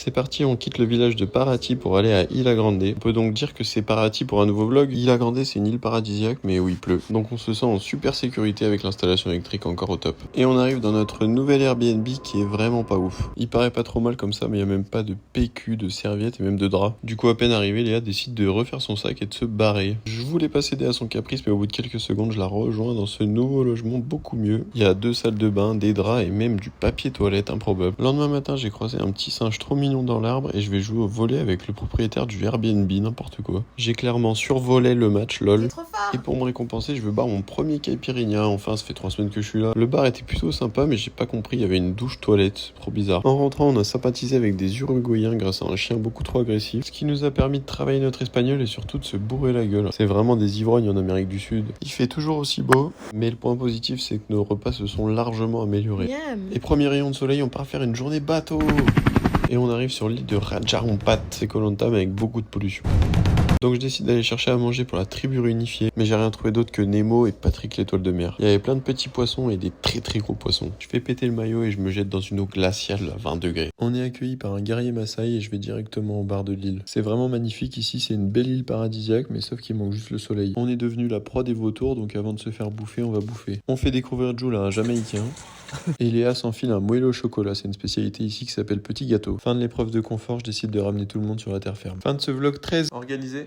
C'est parti, on quitte le village de Paraty pour aller à Ilha Grande. On peut donc dire que c'est Paraty pour un nouveau vlog. Ilha Grande, c'est une île paradisiaque, mais où il pleut. Donc on se sent en super sécurité avec l'installation électrique encore au top. Et on arrive dans notre nouvel Airbnb qui est vraiment pas ouf. Il paraît pas trop mal comme ça, mais il y a même pas de PQ, de serviettes et même de draps. Du coup, à peine arrivé, Léa décide de refaire son sac et de se barrer. Je voulais pas céder à son caprice, mais au bout de quelques secondes, je la rejoins dans ce nouveau logement beaucoup mieux. Il y a 2 salles de bain, des draps et même du papier toilette improbable. Le lendemain matin, j'ai croisé un petit singe trop mignon dans l'arbre et je vais jouer au volley avec le propriétaire du Airbnb, n'importe quoi. J'ai clairement survolé le match, lol. Et pour me récompenser, je veux boire mon premier caipirinha. Enfin, ça fait 3 semaines que je suis là. Le bar était plutôt sympa, mais j'ai pas compris, il y avait une douche toilette, trop bizarre. En rentrant, on a sympathisé avec des Uruguayens grâce à un chien beaucoup trop agressif, ce qui nous a permis de travailler notre espagnol et surtout de se bourrer la gueule. C'est vraiment des ivrognes en Amérique du Sud. Il fait toujours aussi beau, mais le point positif, c'est que nos repas se sont largement améliorés. Et premier rayon de soleil, on part faire une journée bateau. Et on arrive sur l'île de Raja Ampat, c'est Koh Lanta mais avec beaucoup de pollution. Donc je décide d'aller chercher à manger pour la tribu réunifiée, mais j'ai rien trouvé d'autre que Nemo et Patrick l'étoile de mer. Il y avait plein de petits poissons et des très gros poissons. Je fais péter le maillot et je me jette dans une eau glaciale à 20 degrés. On est accueilli par un guerrier Maasai et je vais directement au bar de l'île. C'est vraiment magnifique ici, c'est une belle île paradisiaque, mais sauf qu'il manque juste le soleil. On est devenu la proie des vautours, donc avant de se faire bouffer, on va bouffer. On fait découvrir Jules à un Jamaïcain. Et Léa s'enfile un moelleux au chocolat, c'est une spécialité ici qui s'appelle petit gâteau. Fin de l'épreuve de confort, je décide de ramener tout le monde sur la terre ferme. Fin de ce vlog 13 organisé.